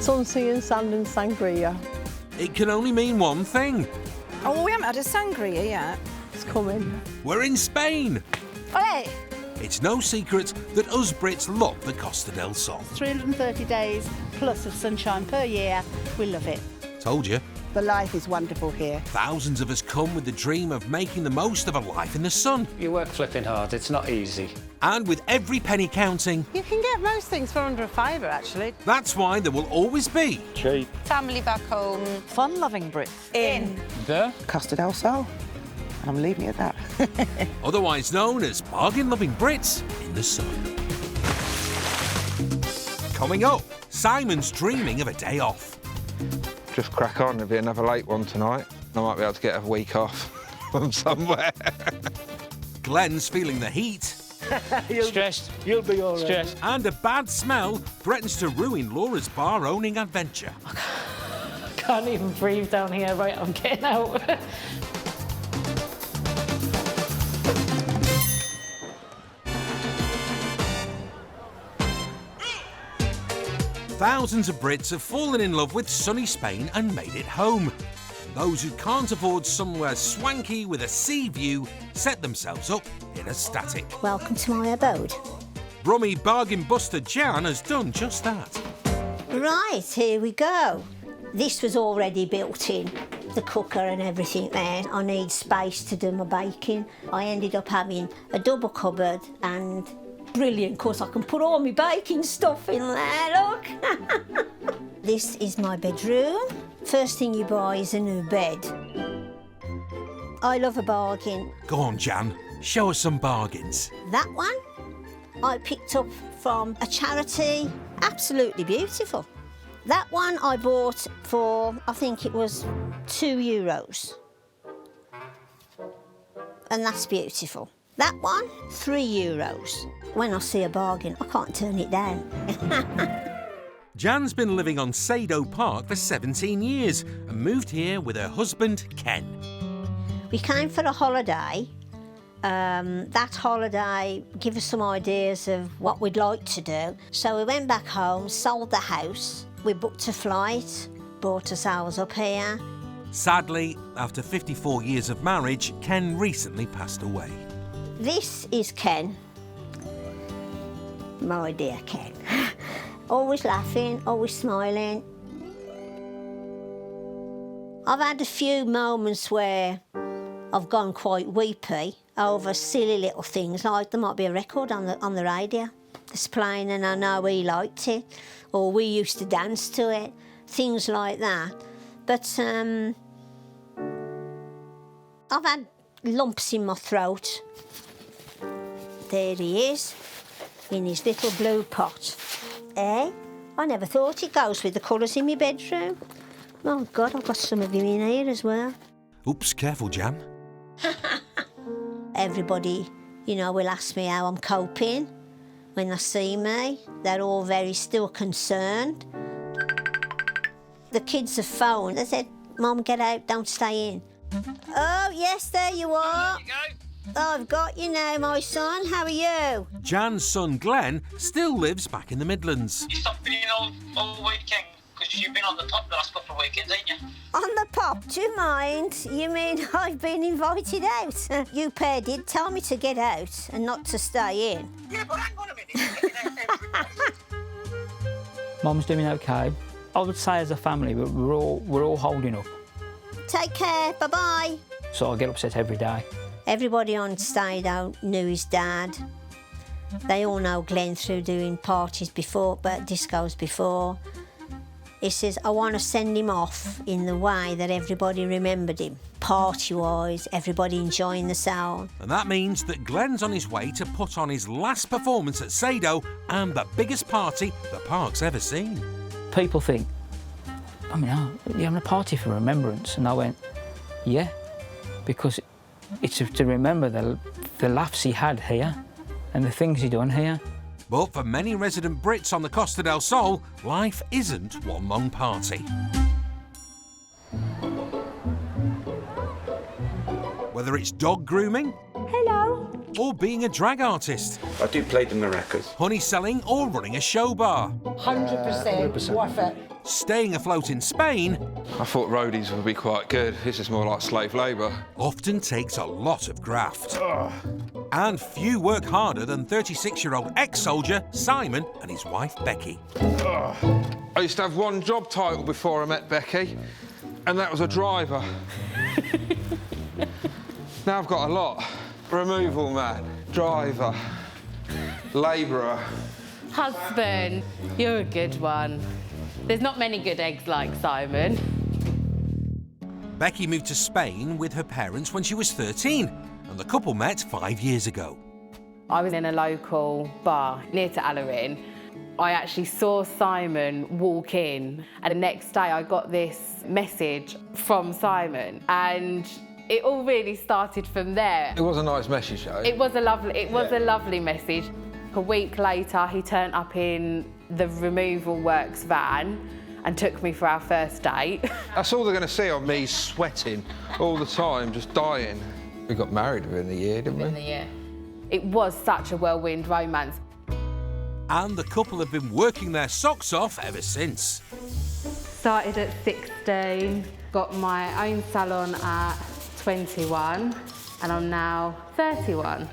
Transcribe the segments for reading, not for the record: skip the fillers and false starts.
Sunseeing, sand and sangria. It can only mean one thing. Oh, well, we haven't had a sangria yet. It's coming. We're in Spain. Olé! It's no secret that us Brits love the Costa del Sol. 330 days plus of sunshine per year. We love it. Told you. The life is wonderful here. Thousands of us come with the dream of making the most of a life in the sun. You work flipping hard, it's not easy. And with every penny counting, You can get most things for under a fiver, actually. that's why there will always be Cheap. Family back home. Fun-loving Brits. In. The Costa del Sol. And I'm leaving it at that. otherwise known as bargain-loving Brits in the sun. Coming up, Simon's dreaming of a day off. Just crack on, there'll be another late one tonight. I might be able to get a week off from somewhere. Glenn's feeling the heat. stressed. You'll be all right. Stressed. And a bad smell threatens to ruin Laura's bar-owning adventure. Can't even breathe down here. Right, I'm getting out. Thousands of Brits have fallen in love with sunny Spain and made it home. Those who can't afford somewhere swanky with a sea view set themselves up in a static. Welcome to my abode. Brummy bargain buster Jan has done just that. Right, here we go. This was already built in, the cooker and everything there. I need space to do my baking. I ended up having a double cupboard and brilliant, of course I can put all my baking stuff in there, look. This is my bedroom. First thing you buy is a new bed. I love a bargain. Go on, Jan, show us some bargains. That one I picked up from a charity, absolutely beautiful. That one I bought for, I think it was €2. And that's beautiful. That one, €3. When I see a bargain, I can't turn it down. Jan's been living on Sado Park for 17 years and moved here with her husband, Ken. We came for a holiday. That holiday gave us some ideas of what we'd like to do. So we went back home, sold the house, we booked a flight, brought ourselves up here. Sadly, after 54 years of marriage, Ken recently passed away. This is Ken. My dear Ken. Always laughing, always smiling. I've had a few moments where I've gone quite weepy over silly little things, like there might be a record on the radio that's playing and I know he liked it, or we used to dance to it, things like that. But I've had lumps in my throat. There he is, in his little blue pot. Eh? I never thought it goes with the colours in my bedroom. Oh, God, I've got some of him in here as well. Oops, careful, Jan. Everybody, you know, will ask me how I'm coping when they see me. They're all very still concerned. The kids have phoned. They said, Mum, get out, don't stay in. Oh, yes, there you are. There you go. I've got you now, my son. How are you? Jan's son, Glenn, still lives back in the Midlands. You stopped being all weekend because you've been on the top the last couple of weekends, ain't you? On the pop, do you mind? You mean I've been invited out? You pair did tell me to get out and not to stay in. Yeah, but hang on a minute. Mum's doing okay. I would say as a family, we're all holding up. Take care, bye-bye. So I get upset every day. Everybody on Stado knew his dad. They all know Glenn through doing parties before, but discos before. He says, I want to send him off in the way that everybody remembered him. Party-wise, everybody enjoying the sound. And that means that Glenn's on his way to put on his last performance at Sado and the biggest party the park's ever seen. People think, I mean, oh, you're having a party for remembrance. And I went, yeah, because it's to remember the laughs he had here and the things he done here. But for many resident Brits on the Costa del Sol, life isn't one long party. Whether it's dog grooming, Hello. or being a drag artist. I do play the maracas. Honey selling or running a show bar. 100% worth it. Staying afloat in Spain. I thought roadies would be quite good. This is more like slave labour. Often takes a lot of graft. And few work harder than 36-year-old ex-soldier Simon and his wife Becky. I used to have one job title before I met Becky, and that was a driver. Now I've got a lot. Removal man, driver, labourer. Husband, you're a good one. There's not many good eggs like Simon. Becky moved to Spain with her parents when she was 13, and the couple met 5 years ago. I was in a local bar near to Alarin. I actually saw Simon walk in, and the next day I got this message from Simon, and it all really started from there. It was a nice message, though. It was a lovely message. A week later, he turned up in the removal works van and took me for our first date. That's all they're going to see on me, sweating all the time, just dying. We got married within the year, didn't we? Within the year. It was such a whirlwind romance. And the couple have been working their socks off ever since. Started at 16, got my own salon at 21, and I'm now 31.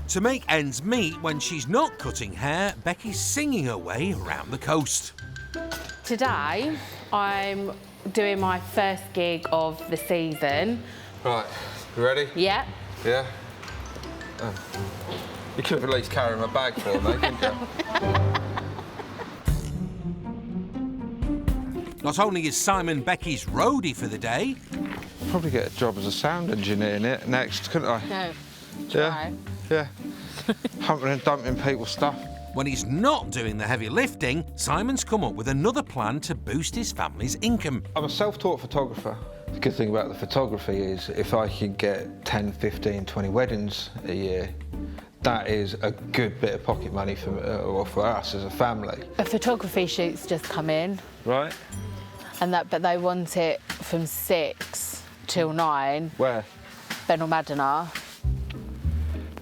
To make ends meet when she's not cutting hair, Becky's singing her way around the coast. Today, I'm doing my first gig of the season. Right, you ready? Yeah. Yeah? You could have at least carried my bag for me, couldn't you? Not only is Simon Becky's roadie for the day... Probably get a job as a sound engineer next, couldn't I? No. Yeah. Yeah. Humping and dumping people's stuff. When he's not doing the heavy lifting, Simon's come up with another plan to boost his family's income. I'm a self-taught photographer. The good thing about the photography is if I could get 10, 15, 20 weddings a year, that is a good bit of pocket money for us as a family. A photography shoot's just come in. Right. But they want it from 6 till 9. Where? Benal Madina.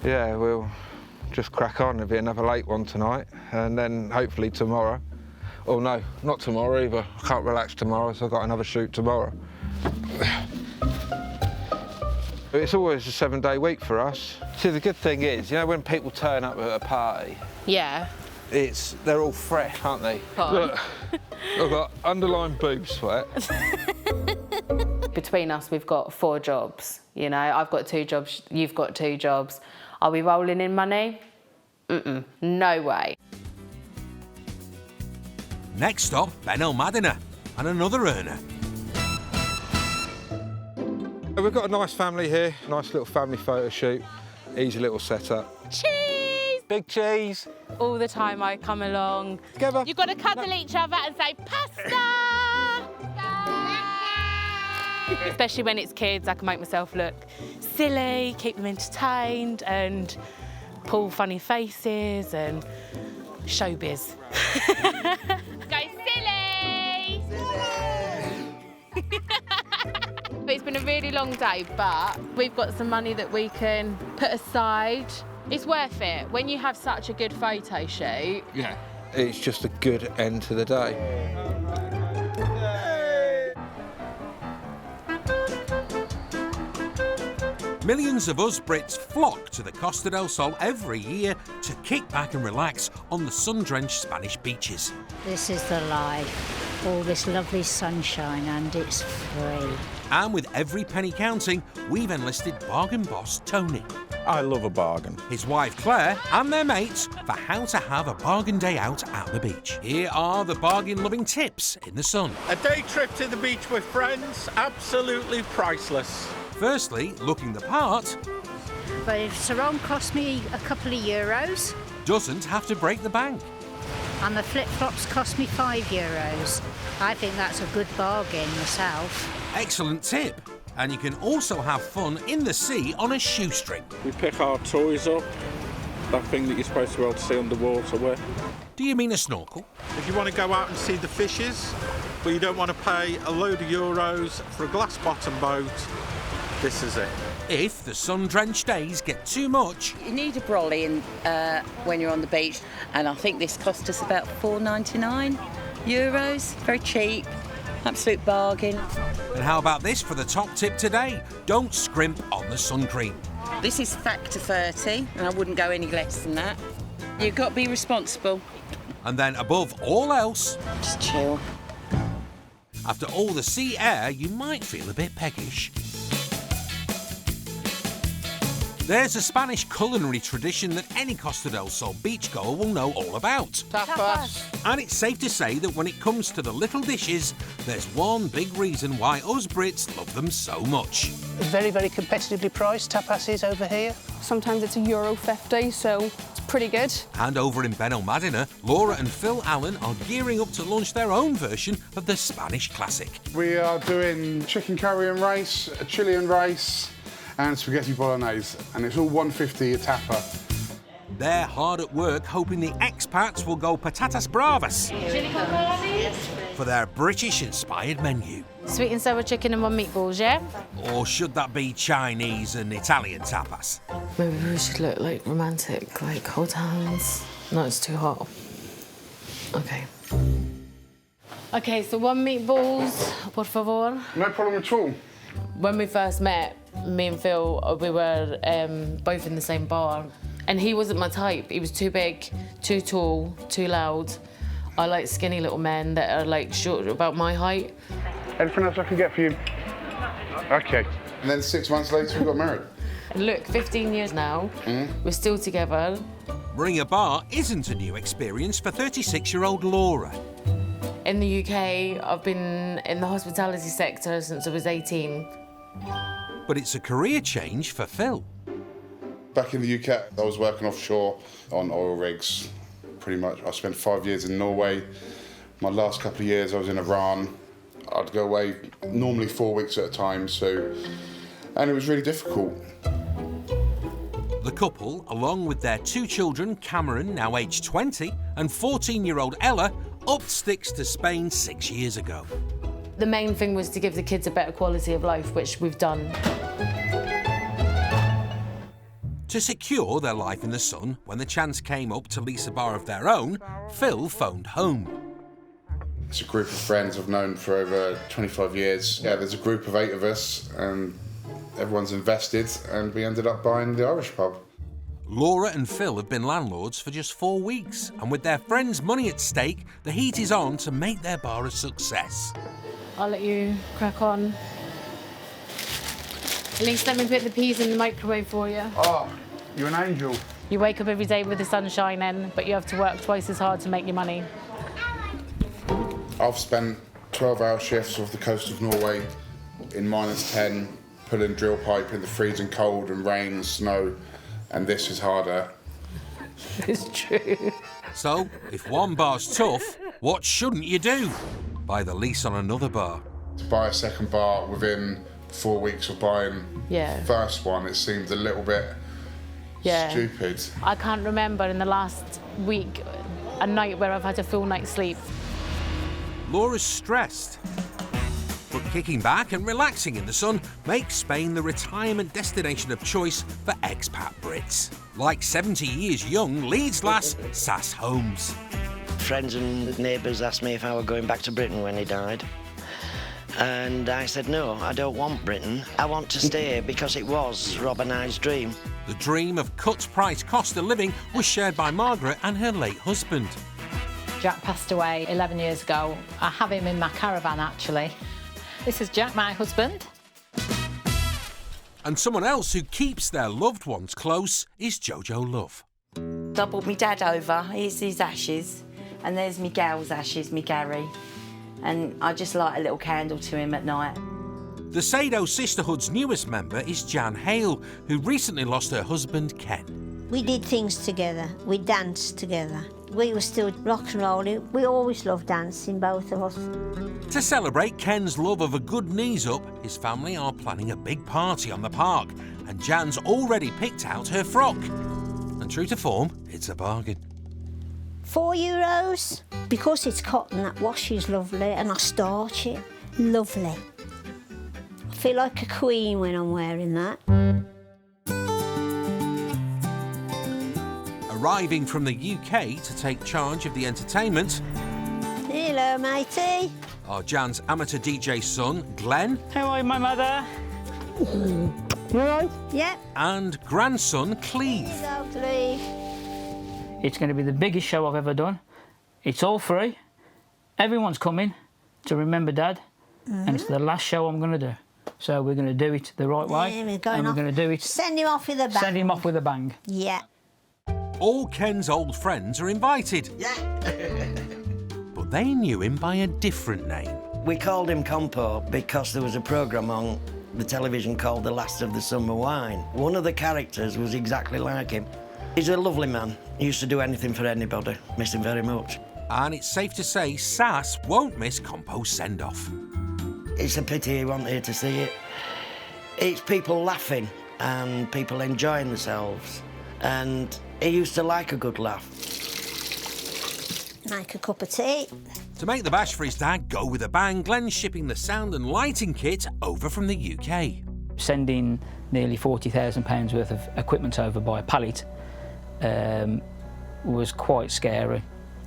Yeah, we'll just crack on. There'll be another late one tonight, and then hopefully tomorrow. Oh no, not tomorrow either. I can't relax tomorrow, so I've got another shoot tomorrow. It's always a 7-day week for us. See, the good thing is, you know, when people turn up at a party, Yeah. they're all fresh, aren't they? Look, I've got underlying boob sweat. Between us, we've got 4 jobs. You know, I've got 2 jobs, you've got 2 jobs. Are we rolling in money? No way. Next stop, Benal Madina, and another earner. We've got a nice family here, nice little family photo shoot, easy little setup. Cheese! Big cheese. All the time I come along. Together. You've got to cuddle each other and say, pasta! Especially when it's kids, I can make myself look silly, keep them entertained and pull funny faces and showbiz. Go silly! It's been a really long day, but we've got some money that we can put aside. It's worth it. When you have such a good photo shoot. Yeah. It's just a good end to the day. Millions of us Brits flock to the Costa del Sol every year to kick back and relax on the sun-drenched Spanish beaches. This is the life. All this lovely sunshine, and it's free. And with every penny counting, we've enlisted bargain boss Tony. I love a bargain. His wife Claire and their mates for how to have a bargain day out at the beach. Here are the bargain-loving tips in the sun. A day trip to the beach with friends, absolutely priceless. Firstly, looking the part. But if sarong cost me a couple of euros. Doesn't have to break the bank. And the flip-flops cost me €5. I think that's a good bargain myself. Excellent tip. And you can also have fun in the sea on a shoestring. We pick our toys up, that thing that you're supposed to be able to see underwater with. Do you mean a snorkel? If you want to go out and see the fishes, but you don't want to pay a load of euros for a glass-bottom boat, this is it. if the sun-drenched days get too much. You need a brolly when you're on the beach, and I think this cost us about €4.99. Very cheap, absolute bargain. And how about this for the top tip today? Don't scrimp on the sun cream. This is factor 30, and I wouldn't go any less than that. You've got to be responsible. And then above all else, just chill. After all the sea air, you might feel a bit peckish. There's a Spanish culinary tradition that any Costa del Sol beachgoer will know all about. Tapas. And it's safe to say that when it comes to the little dishes, there's one big reason why us Brits love them so much. Very, very competitively priced tapas is over here. Sometimes it's €1.50, so it's pretty good. And over in Benalmádena, Laura and Phil Allen are gearing up to launch their own version of the Spanish classic. We are doing chicken curry and rice, a Chilean rice, and spaghetti bolognese, and it's all $1.50 a tapa. They're hard at work hoping the expats will go patatas bravas for their British-inspired menu. Sweet and sour chicken and 1 meatballs, yeah? Or should that be Chinese and Italian tapas? Maybe we should look like romantic, like hold hands. No, it's too hot. Okay. Okay, so 1 meatballs, por favor. No problem at all. When we first met, me and Phil, we were both in the same bar. And he wasn't my type. He was too big, too tall, too loud. I like skinny little men that are like short, about my height. Anything else I can get for you? Okay. And then 6 months later, we got married. Look, 15 years now, we're still together. Running a bar isn't a new experience for 36-year-old Laura. In the UK, I've been in the hospitality sector since I was 18. But it's a career change for Phil. Back in the UK, I was working offshore on oil rigs, pretty much. I spent 5 years in Norway. My last couple of years, I was in Iran. I'd go away normally 4 weeks at a time, and it was really difficult. The couple, along with their 2 children, Cameron, now aged 20, and 14-year-old Ella, upped sticks to Spain 6 years ago. The main thing was to give the kids a better quality of life, which we've done. To secure their life in the sun, when the chance came up to lease a bar of their own, Phil phoned home. It's a group of friends I've known for over 25 years. Yeah, there's a group of 8 of us, and everyone's invested, and we ended up buying the Irish pub. Laura and Phil have been landlords for just 4 weeks, and with their friends' money at stake, the heat is on to make their bar a success. I'll let you crack on. At least let me put the peas in the microwave for you. Oh, you're an angel. You wake up every day with the sun shining, but you have to work twice as hard to make your money. I've spent 12-hour shifts off the coast of Norway in -10, pulling drill pipe in the freezing cold and rain and snow, and this is harder. It's true. So, if one bar's tough, what shouldn't you do? Buy the lease on another bar. To buy a second bar within 4 weeks of buying the first one, it seemed a little bit stupid. I can't remember in the last week a night where I've had a full night's sleep. Laura's stressed. But kicking back and relaxing in the sun makes Spain the retirement destination of choice for expat Brits. Like 70 years young Leeds lass Sass Holmes. Friends and neighbours asked me if I were going back to Britain when he died. And I said, no, I don't want Britain. I want to stay here because it was Rob and I's dream. The dream of cut-price cost of living was shared by Margaret and her late husband. Jack passed away 11 years ago. I have him in my caravan, actually. This is Jack, my husband. And someone else who keeps their loved ones close is Jojo Love. I brought my dad over. Here's his ashes. And there's me gal's ashes, me Gary. And I just light a little candle to him at night. The Sado Sisterhood's newest member is Jan Hale, who recently lost her husband, Ken. We did things together. We danced together. We were still rock and rolling. We always loved dancing, both of us. To celebrate Ken's love of a good knees up, his family are planning a big party on the park, and Jan's already picked out her frock. And true to form, it's a bargain. €4. Because it's cotton, that wash is lovely, and I starch it. Lovely. I feel like a queen when I'm wearing that. arriving from the UK to take charge of the entertainment. Hello, matey. Are Jan's amateur DJ son, Glenn. How are you, my mother? You all right? Yeah. And grandson, Cleve. Hello, Cleve. It's going to be the biggest show I've ever done. It's all free. Everyone's coming to remember Dad. And it's the last show I'm going to do. So we're going to do it the right way. Yeah, we're going to do it. Send him off with a bang. Send him off with a bang. Yeah. All Ken's old friends are invited. Yeah. But they knew him by a different name. We called him Compo because there was a programme on the television called The Last of the Summer Wine. One of the characters was exactly like him. He's a lovely man. He used to do anything for anybody. Miss him very much. And it's safe to say Sass won't miss Compo's send-off. It's a pity he wasn't here to see it. It's people laughing and people enjoying themselves. And he used to like a good laugh. Like a cup of tea. To make the bash for his dad go with a bang, Glenn's shipping the sound and lighting kit over from the UK. Sending nearly £40,000 worth of equipment over by pallet was quite scary.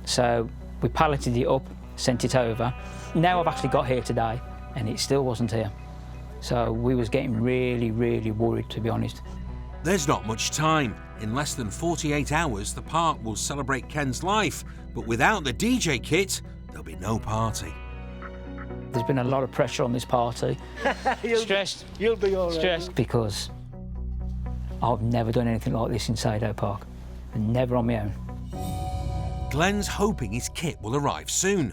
So we palleted it up, sent it over. Now I've actually got here today and it still wasn't here. So we was getting really, really worried, to be honest. There's not much time. In less than 48 hours, the park will celebrate Ken's life, but without the DJ kit, there'll be no party. There's been a lot of pressure on this party. Stressed. You'll be all right. Stressed because I've never done anything like this in Sado Park, and never on my own. Glenn's hoping his kit will arrive soon.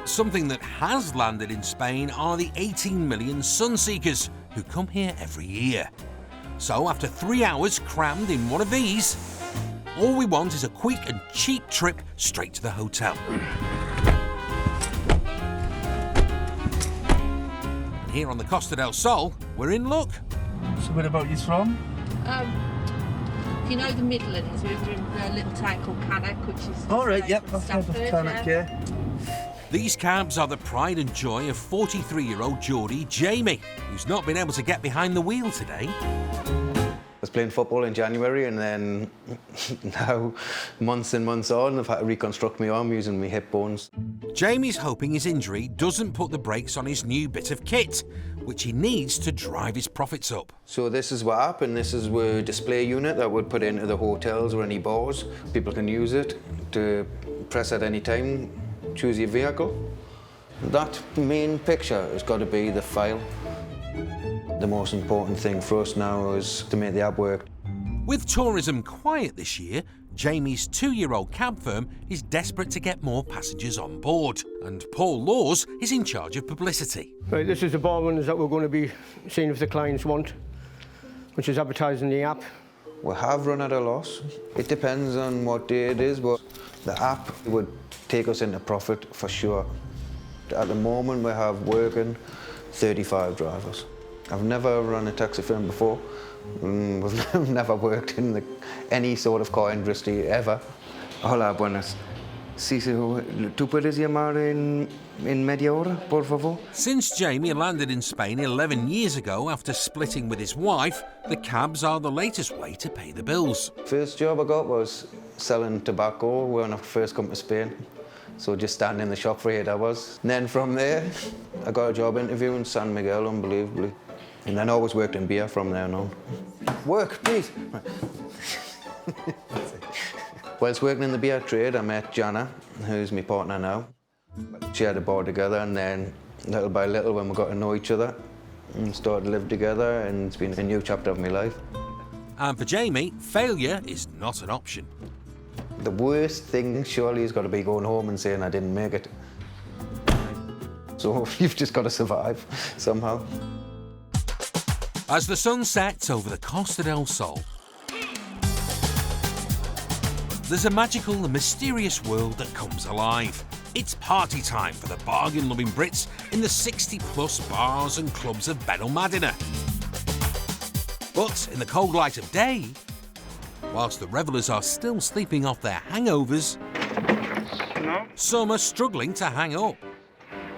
Something that has landed in Spain are the 18 million sunseekers who come here every year. So after 3 hours crammed in one of these, all we want is a quick and cheap trip straight to the hotel. And here on the Costa del Sol, we're in luck. So where about you from? You know the Midlands, we're in a little town called Cannock, which is... All right, yep, I've heard of Cannock, yeah. These cabs are the pride and joy of 43-year-old Geordie Jamie, who's not been able to get behind the wheel today. I was playing football in January, and then now, months and months on, I've had to reconstruct my arm using my hip bones. Jamie's hoping his injury doesn't put the brakes on his new bit of kit, which he needs to drive his profits up. So this is what happened. This is a display unit that would put into the hotels or any bars. People can use it to press at any time, choose your vehicle. That main picture has got to be the file. The most important thing for us now is to make the app work. With tourism quiet this year, Jamie's 2-year-old cab firm is desperate to get more passengers on board, and Paul Laws is in charge of publicity. Right, this is the bar runners that we're going to be seeing if the clients want, which is advertising the app. We have run at a loss. It depends on what day it is, but the app would take us into profit for sure. At the moment, we have working 35 drivers. I've never run a taxi firm before. We've never worked in any sort of car industry ever. Hola, buenas. Sí, ¿tú puedes llamar en media hora, por favor? Since Jamie landed in Spain 11 years ago after splitting with his wife, the cabs are the latest way to pay the bills. First job I got was selling tobacco when I first come to Spain. So just standing in the shop for 8 hours. And then from there, I got a job interview in San Miguel, unbelievably. And then I always worked in beer from there on. Work, please. Whilst working in the beer trade, I met Jana, who's my partner now. She had a bar together, and then little by little, when we got to know each other, and started to live together, and it's been a new chapter of my life. And for Jamie, failure is not an option. The worst thing surely has got to be going home and saying I didn't make it. So you've just got to survive somehow. As the sun sets over the Costa del Sol, there's a magical and mysterious world that comes alive. It's party time for the bargain-loving Brits in the 60-plus bars and clubs of Benalmadena. But in the cold light of day, whilst the revellers are still sleeping off their hangovers, some are struggling to hang up.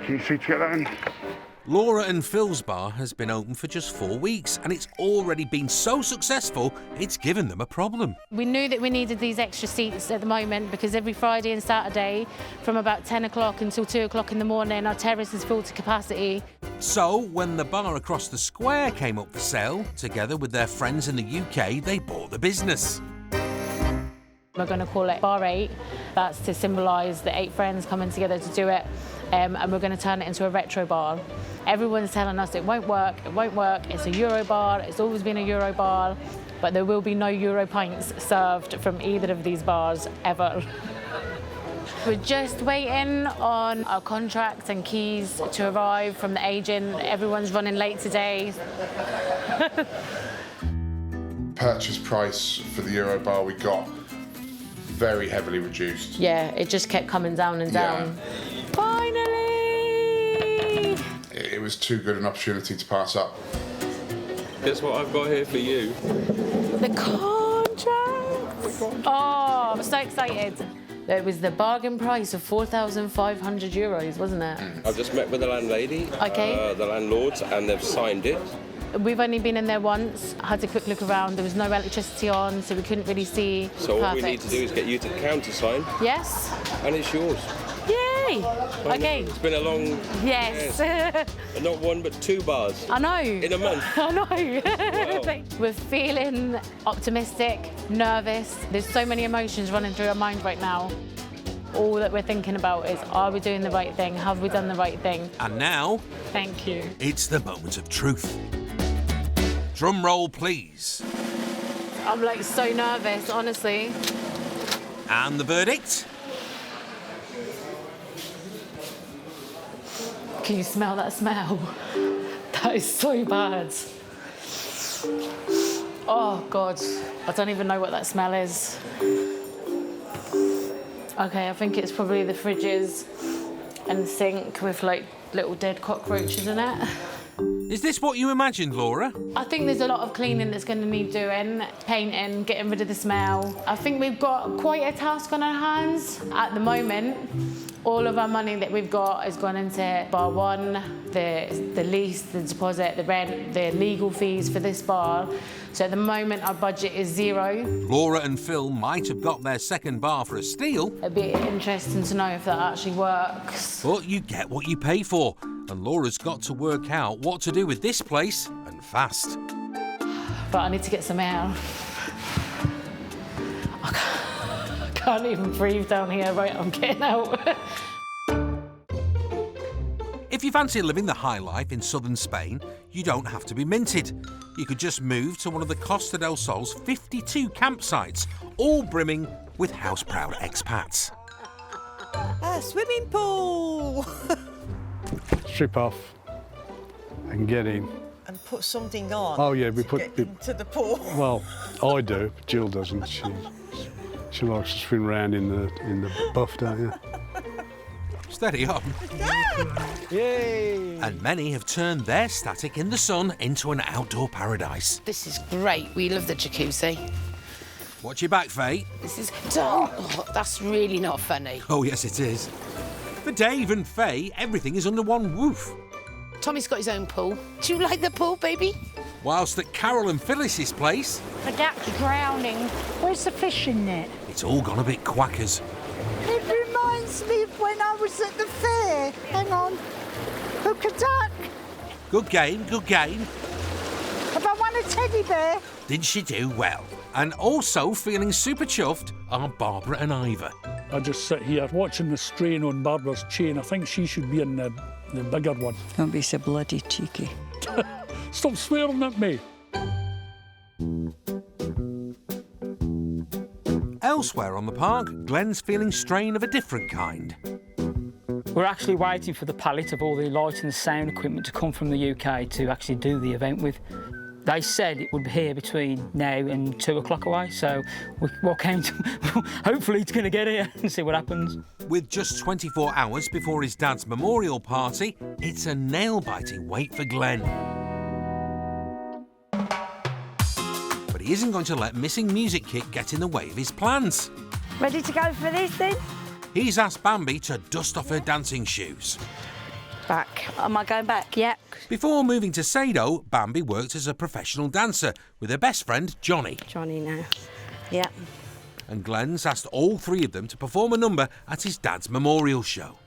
Can you see to get that in? Laura and Phil's bar has been open for just 4 weeks and it's already been so successful it's given them a problem. We knew that we needed these extra seats at the moment because every Friday and Saturday from about 10 o'clock until 2 o'clock in the morning our terrace is full to capacity. So when the bar across the square came up for sale, together with their friends in the UK, they bought the business. We're going to call it Bar 8. That's to symbolise the 8 friends coming together to do it. And we're going to turn it into a retro bar. Everyone's telling us it won't work, it's a Euro bar, it's always been a Euro bar, but there will be no Euro pints served from either of these bars ever. We're just waiting on our contracts and keys to arrive from the agent. Everyone's running late today. Purchase price for the Euro bar we got very heavily reduced. Yeah, it just kept coming down and down. Finally! It was too good an opportunity to pass up. Guess what I've got here for you? The contracts! Oh, I'm so excited. It was the bargain price of €4,500, wasn't it? I've just met with the landlady, the landlords, and they've signed it. We've only been in there once, had a quick look around. There was no electricity on, so we couldn't really see. So all we need to do is get you to countersign. Yes. And it's yours. Yay! Okay. It's been a long... Yes. And not 1 but 2 bars. I know. In a month. I know. Wow. We're feeling optimistic, nervous. There's so many emotions running through our mind right now. All that we're thinking about is, are we doing the right thing? Have we done the right thing? And now... Thank you. It's the moment of truth. Drum roll, please. I'm like so nervous, honestly. And the verdict? Can you smell that smell? That is so bad. Oh, God. I don't even know what that smell is. Okay, I think it's probably the fridges and the sink with, like, little dead cockroaches in it. Is this what you imagined, Laura? I think there's a lot of cleaning that's going to need doing, painting, getting rid of the smell. I think we've got quite a task on our hands. At the moment, all of our money that we've got has gone into bar 1, the lease, the deposit, the rent, the legal fees for this bar. So at the moment, our budget is 0. Laura and Phil might have got their second bar for a steal. It'd be interesting to know if that actually works. But you get what you pay for. And Laura's got to work out what to do with this place, and fast. But I need to get some air. I can't even breathe down here. Right, I'm getting out. If you fancy living the high life in southern Spain, you don't have to be minted. You could just move to one of the Costa del Sol's 52 campsites, all brimming with house-proud expats. A swimming pool! Strip off and get in. And put something on. Oh yeah, we put into the pool. Well, I do, but Jill doesn't. She likes to swim around in the buff, don't you? Steady on. Yay! And many have turned their static in the sun into an outdoor paradise. This is great. We love the jacuzzi. Watch your back, Faye. This is... Oh, that's really not funny. Oh, yes, it is. For Dave and Faye, everything is under one roof. Tommy's got his own pool. Do you like the pool, baby? Whilst at Carol and Phyllis's place... The duck's drowning. Where's the fishing net? It's all gone a bit quackers. It reminds me of when I was at the fair. Hang on. Hook a duck. Good game, good game. Have I won a teddy bear? Did she do well? And also feeling super chuffed are Barbara and Ivor. I just sit here watching the strain on Barbara's chain. I think she should be in the bigger one. Don't be so bloody cheeky. Stop swearing at me. Elsewhere on the park, Glenn's feeling strain of a different kind. We're actually waiting for the pallet of all the light and sound equipment to come from the UK to actually do the event with. They said it would be here between now and 2 o'clock away, so hopefully it's going to get here and see what happens. With just 24 hours before his dad's memorial party, it's a nail-biting wait for Glenn. But he isn't going to let missing music kit get in the way of his plans. Ready to go for this then? He's asked Bambi to dust off her dancing shoes. Back. Am I going back? Yep. Before moving to Sado, Bambi worked as a professional dancer with her best friend, Johnny. Johnny now. Yep. And Glenn's asked all three of them to perform a number at his dad's memorial show.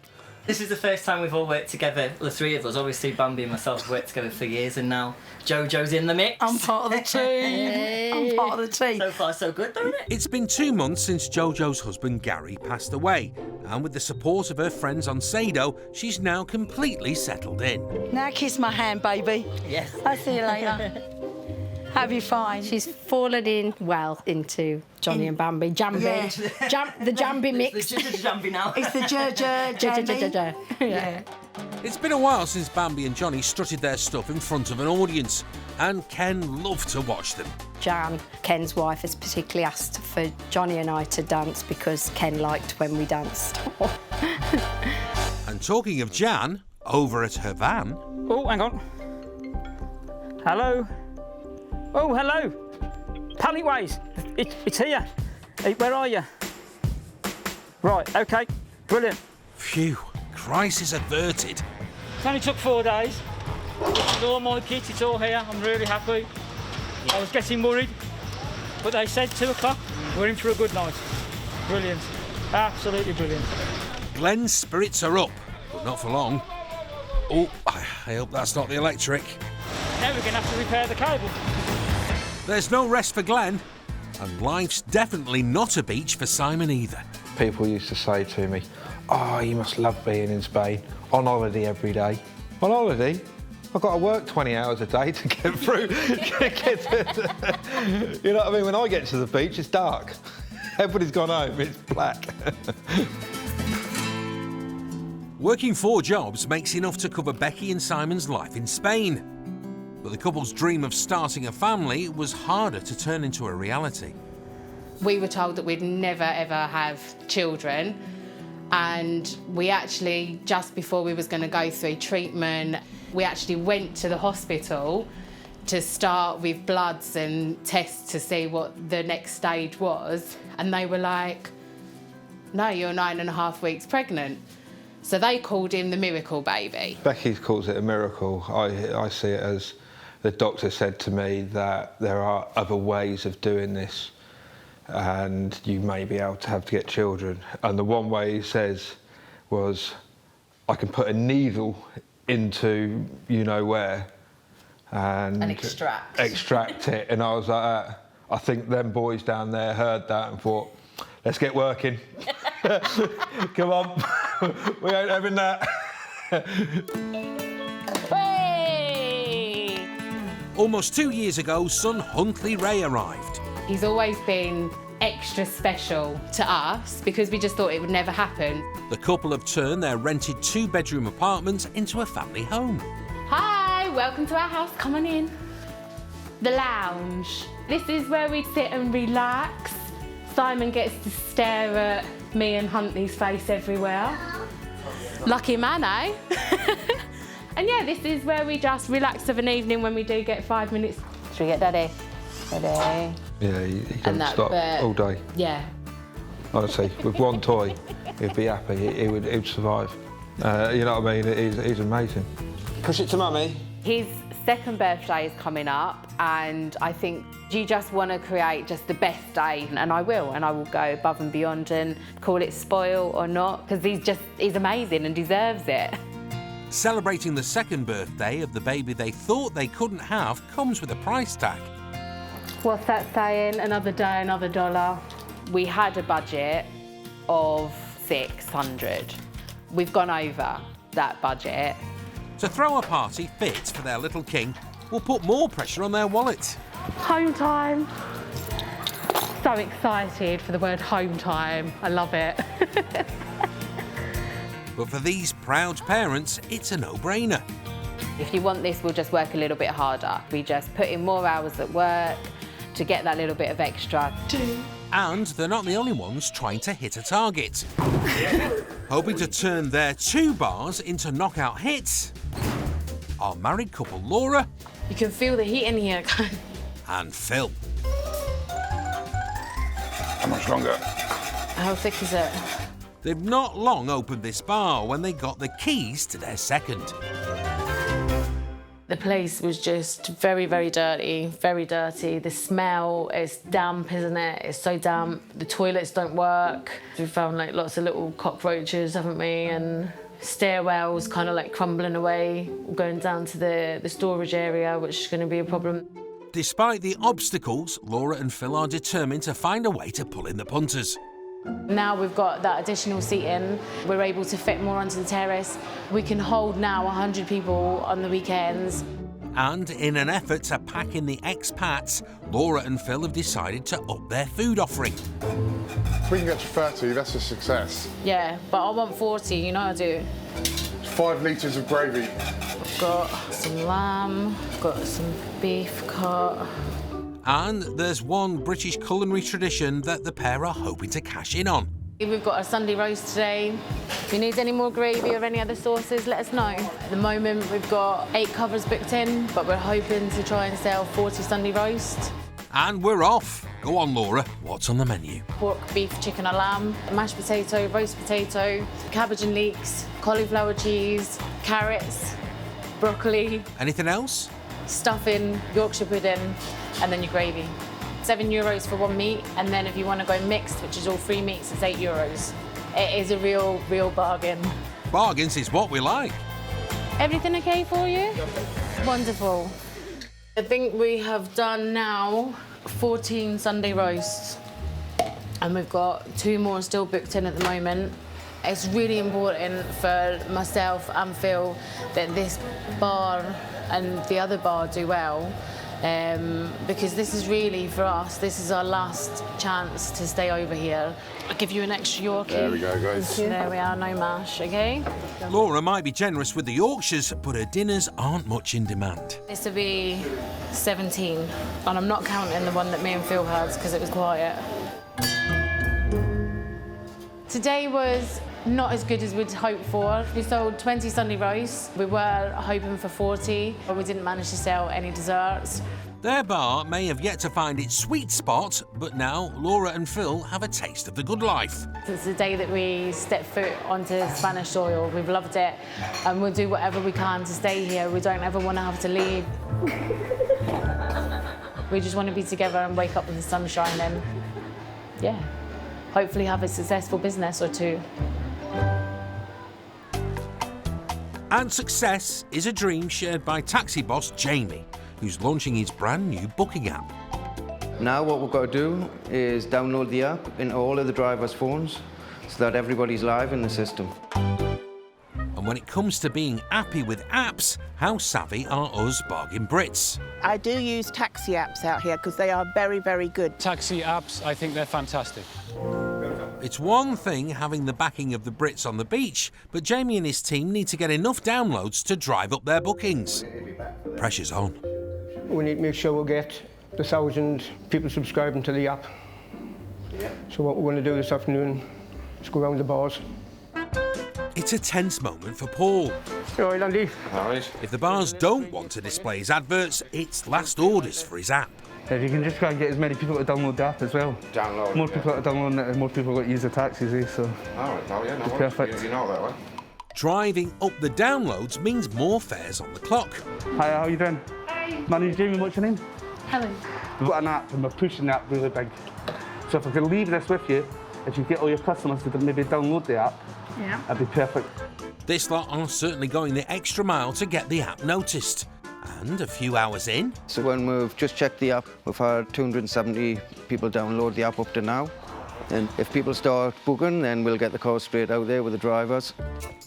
This is the first time we've all worked together, the three of us. Obviously, Bambi and myself have worked together for years, and now Jojo's in the mix. I'm part of the team. I'm part of the team. So far, so good, don't it? It's been 2 months since Jojo's husband, Gary, passed away. And with the support of her friends on Sado, she's now completely settled in. Now kiss my hand, baby. Yes. I'll see you later. Have you fine? She's fallen in well into Johnny and Bambi. Jambi. Yeah. The Jambi mix. It's the Jambi now. It's the Jambi. Yeah. It's been a while since Bambi and Johnny strutted their stuff in front of an audience, and Ken loved to watch them. Jan, Ken's wife, has particularly asked for Johnny and I to dance because Ken liked when we danced. And talking of Jan, over at her van... Oh, hang on. Hello? Oh, hello. Palleyways, it's here. Hey, where are you? Right, OK, brilliant. Phew, crisis averted. It only took 4 days. It's all my kit, it's all here. I'm really happy. I was getting worried, but they said 2 o'clock. We're in for a good night. Brilliant. Absolutely brilliant. Glenn's spirits are up, but not for long. Oh, I hope that's not the electric. Now we're going to have to repair the cable. There's no rest for Glenn, and life's definitely not a beach for Simon either. People used to say to me, "Oh, you must love being in Spain, on holiday every day." On holiday? I've got to work 20 hours a day to get through. You know what I mean? When I get to the beach, it's dark. Everybody's gone home, it's black. Working 4 jobs makes enough to cover Becky and Simon's life in Spain. But the couple's dream of starting a family was harder to turn into a reality. We were told that we'd never ever have children, and we actually, just before we was going to go through treatment, we actually went to the hospital to start with bloods and tests to see what the next stage was, and they were like, "No, you're 9.5 weeks pregnant." So they called him the miracle baby. Becky calls it a miracle. I see it as the doctor said to me that there are other ways of doing this and you may be able to get children. And the one way he says was, I can put a needle into you know where and extract it. And I was like, I think them boys down there heard that and thought, let's get working. Come on, we ain't having that. Almost 2 years ago, son Huntley Ray arrived. He's always been extra special to us because we just thought it would never happen. The couple have turned their rented 2-bedroom apartment into a family home. Hi, welcome to our house, come on in. The lounge. This is where we sit and relax. Simon gets to stare at me and Huntley's face everywhere. Lucky man, eh? And yeah, this is where we just relax of an evening when we do get 5 minutes. Should we get Daddy? Ready? Yeah, he can't stop all day. Yeah. Honestly, with one toy, he'd be happy. He'd survive. You know what I mean? He's amazing. Push it to mummy. His 2nd birthday is coming up, and I think you just want to create just the best day, and I will go above and beyond and call it spoil or not, because he's amazing and deserves it. Celebrating the 2nd birthday of the baby they thought they couldn't have comes with a price tag. What's that saying? Another day, another dollar. We had a budget of 600. We've gone over that budget. To throw a party fit for their little king will put more pressure on their wallet. Home time. So excited for the word home time. I love it. But for these proud parents, it's a no-brainer. If you want this, we'll just work a little bit harder. We just put in more hours at work to get that little bit of extra. And they're not the only ones trying to hit a target. Hoping to turn their 2 bars into knockout hits are married couple Laura. You can feel the heat in here. And Phil. How much longer? How thick is it? They've not long opened this bar when they got the keys to their second. The place was just very, very dirty, very dirty. The smell, it's damp, isn't it? It's so damp. The toilets don't work. We found like lots of little cockroaches, haven't we? And stairwells kind of like crumbling away, going down to the storage area, which is going to be a problem. Despite the obstacles, Laura and Phil are determined to find a way to pull in the punters. Now we've got that additional seating, we're able to fit more onto the terrace. We can hold now 100 people on the weekends. And in an effort to pack in the expats, Laura and Phil have decided to up their food offering. If we can get to 30, that's a success. Yeah, but I want 40, you know I do. 5 litres of gravy. I've got some lamb, I've got some beef cut. And there's one British culinary tradition that the pair are hoping to cash in on. We've got a Sunday roast today. If you need any more gravy or any other sauces, let us know. At the moment, we've got 8 covers booked in, but we're hoping to try and sell 40 Sunday roast. And we're off. Go on, Laura, what's on the menu? Pork, beef, chicken or lamb, mashed potato, roast potato, cabbage and leeks, cauliflower cheese, carrots, broccoli. Anything else? Stuffing, Yorkshire pudding, and then your gravy. €7 for one meat, and then if you want to go mixed, which is all 3 meats, it's €8. It is a real bargain. Bargains is what we like. Everything okay for you? Wonderful. I think we have done now 14 Sunday roasts, and we've got 2 more still booked in at the moment. It's really important for myself and Phil that this bar and the other bar do well, because this is really, for us, this is our last chance to stay over here. I'll give you an extra Yorkie. There we go, guys. There we are, no mash, OK? Laura might be generous with the Yorkshires, but her dinners aren't much in demand. This will be 17, and I'm not counting the one that me and Phil had because it was quiet. Today was not as good as we'd hoped for. We sold 20 Sunday roasts. We were hoping for 40, but we didn't manage to sell any desserts. Their bar may have yet to find its sweet spot, but now Laura and Phil have a taste of the good life. Since the day that we stepped foot onto Spanish soil, we've loved it, and we'll do whatever we can to stay here. We don't ever want to have to leave. We just want to be together and wake up with the sun shining. Yeah, hopefully have a successful business or 2. And success is a dream shared by taxi boss Jamie, who's launching his brand new booking app. Now what we've got to do is download the app in all of the drivers' phones so that everybody's live in the system. And when it comes to being happy with apps, how savvy are us bargain Brits? I do use taxi apps out here because they are very, very good. Taxi apps, I think they're fantastic. It's one thing having the backing of the Brits on the beach, but Jamie and his team need to get enough downloads to drive up their bookings. Pressure's on. We need to make sure we get the 1,000 people subscribing to the app. So what we're going to do this afternoon is go around the bars. It's a tense moment for Paul. All right, Andy. All right. If the bars don't want to display his adverts, it's last orders for his app. If you can just try and get as many people to download the app as well. Download. More people are downloading it, and more people that use the taxis, so. All right, no, yeah, no. It's perfect. You know that one. Driving up the downloads means more fares on the clock. Hi, how are you doing? Hi. My name's Jamie, what's your name? Helen. We've got an app and we're pushing the app really big. So if I can leave this with you, if you get all your customers to maybe download the app, yeah, that'd be perfect. This lot are certainly going the extra mile to get the app noticed. And a few hours in... So when we've just checked the app, we've had 270 people download the app up to now. And if people start booking, then we'll get the cars straight out there with the drivers.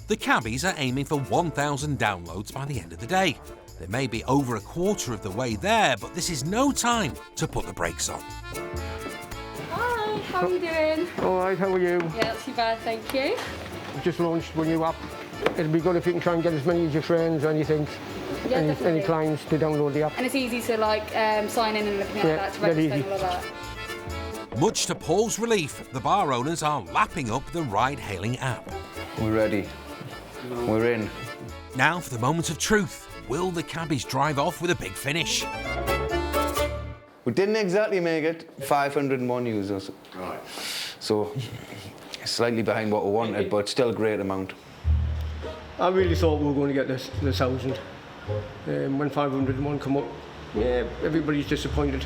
The cabbies are aiming for 1,000 downloads by the end of the day. They may be over a quarter of the way there, but this is no time to put the brakes on. Hi, how are you doing? All right, how are you? Yeah, not too bad, thank you. We've just launched a new app. It'd be good if you can try and get as many of your friends or anything, Yeah, any clients to download the app. And it's easy to like sign in and everything like that, to register and all of that. Much to Paul's relief, the bar owners are lapping up the ride-hailing app. We're ready. We're in. Now for the moment of truth. Will the cabbies drive off with a big finish? We didn't exactly make it. 501 users. Right. So Slightly behind what we wanted, but still a great amount. I really thought we were going to get the 1,000. When 501 come up, yeah, everybody's disappointed.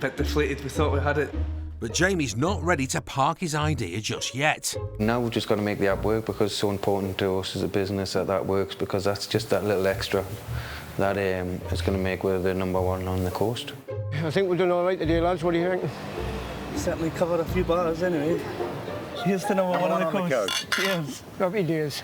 Bit deflated, we thought we had it. But Jamie's not ready to park his idea just yet. Now we've just got to make the app work because it's so important to us as a business that works, because that's just that little extra that is going to make we're the #1 on the coast. I think we've done all right today, lads. What do you think? Certainly covered a few bars anyway. Here's the #1 on the coast. Yes. Happy days.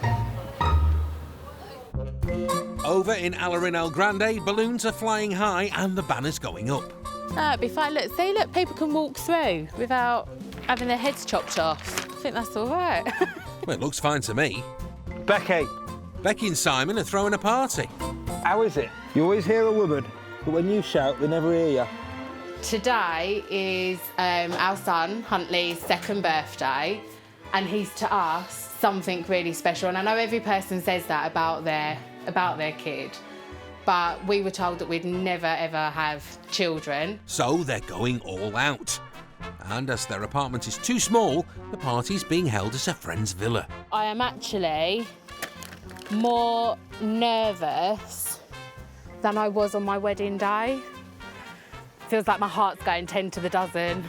Over in Alarin El Grande, balloons are flying high and the banner's going up. It'd be fine. Look, see, look, people can walk through without having their heads chopped off. I think that's all right. Well, it looks fine to me. Becky. Becky and Simon are throwing a party. How is it? You always hear a woman, but when you shout, they never hear you. Today is our son, Huntley's 2nd birthday, and he's to us something really special. And I know every person says that about their kid, but we were told that we'd never ever have children. So they're going all out. And as their apartment is too small, the party's being held at a friend's villa. I am actually more nervous than I was on my wedding day. Feels like my heart's going 10 to the dozen.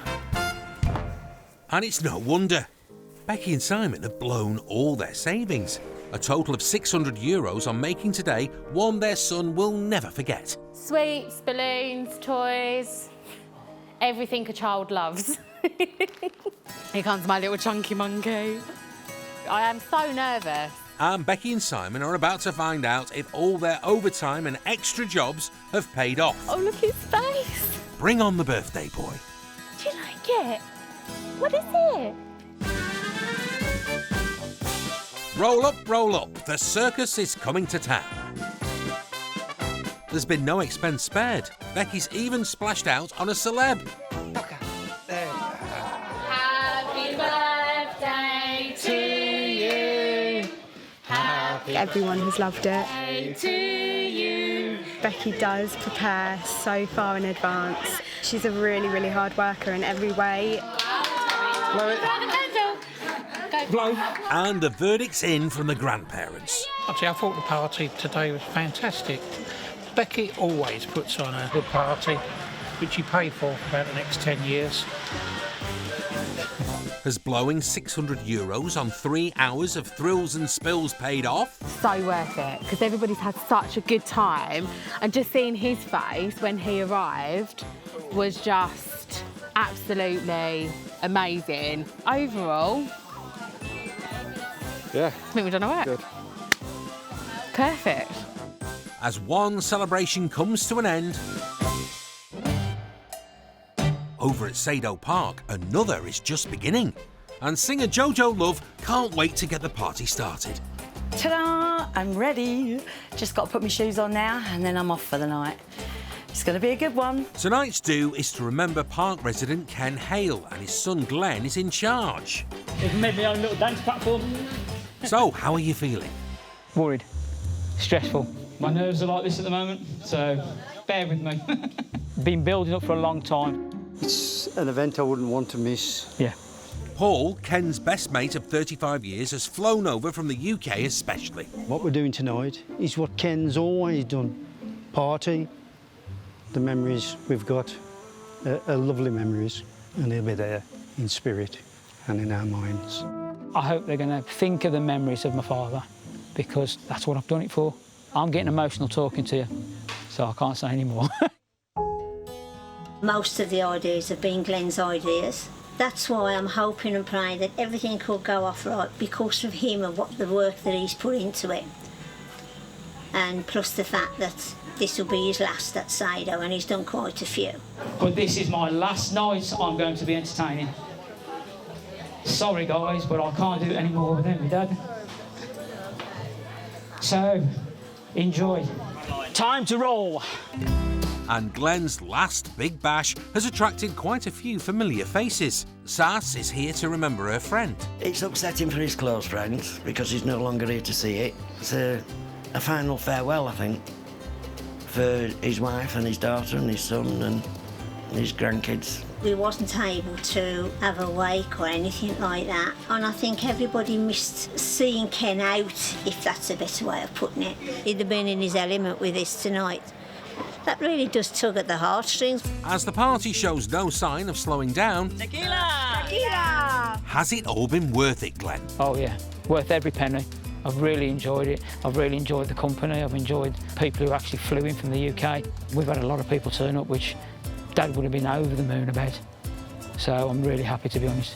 And it's no wonder. Becky and Simon have blown all their savings. A total of €600 on making today one their son will never forget. Sweets, balloons, toys, everything a child loves. Here comes my little chunky monkey. I am so nervous. And Becky and Simon are about to find out if all their overtime and extra jobs have paid off. Oh, look his face. Bring on the birthday boy. Do you like it? What is it? Roll up, roll up. The circus is coming to town. There's been no expense spared. Becky's even splashed out on a celeb. Happy birthday to you. Everyone has loved it. Happy to you. Becky does prepare so far in advance. She's a really, really hard worker in every way. Blow. And the verdict's in from the grandparents. Actually, I thought the party today was fantastic. Becky always puts on a good party, which you pay for about the next 10 years. Has blowing €600 on 3 hours of thrills and spills paid off? So worth it, because everybody's had such a good time, and just seeing his face when he arrived was just absolutely amazing. Overall, yeah, I think we've done all right. Good. Perfect. As one celebration comes to an end, over at Sado Park, another is just beginning. And singer Jojo Love can't wait to get the party started. Ta-da! I'm ready. Just got to put my shoes on now and then I'm off for the night. It's going to be a good one. Tonight's do is to remember park resident Ken Hale, and his son Glenn is in charge. They've made my own little dance platform. So, how are you feeling? Worried. Stressful. My nerves are like this at the moment, so bear with me. Been building up for a long time. It's an event I wouldn't want to miss. Yeah. Paul, Ken's best mate of 35 years, has flown over from the UK especially. What we're doing tonight is what Ken's always done. Party. The memories we've got are lovely memories, and he'll be there in spirit and in our minds. I hope they're going to think of the memories of my father, because that's what I've done it for. I'm getting emotional talking to you, so I can't say any more. Most of the ideas have been Glenn's ideas. That's why I'm hoping and praying that everything could go off right because of him and what the work that he's put into it. And plus the fact that this will be his last at Sado, and he's done quite a few. But this is my last night I'm going to be entertaining. Sorry guys, but I can't do it anymore without my dad. So, enjoy. Time to roll. And Glenn's last big bash has attracted quite a few familiar faces. Sass is here to remember her friend. It's upsetting for his close friends because he's no longer here to see it. It's a final farewell, I think, for his wife and his daughter and his son and his grandkids. We wasn't able to have a wake or anything like that, and I think everybody missed seeing Ken out, if that's a better way of putting it. He'd have been in his element with this tonight. That really does tug at the heartstrings. As the party shows no sign of slowing down, Tequila! Tequila! has it all been worth it, Glenn? Oh yeah, worth every penny. I've really enjoyed it. I've really enjoyed the company. I've enjoyed people who actually flew in from the UK. We've had a lot of people turn up, which Dad would have been over the moon about. So I'm really happy, to be honest.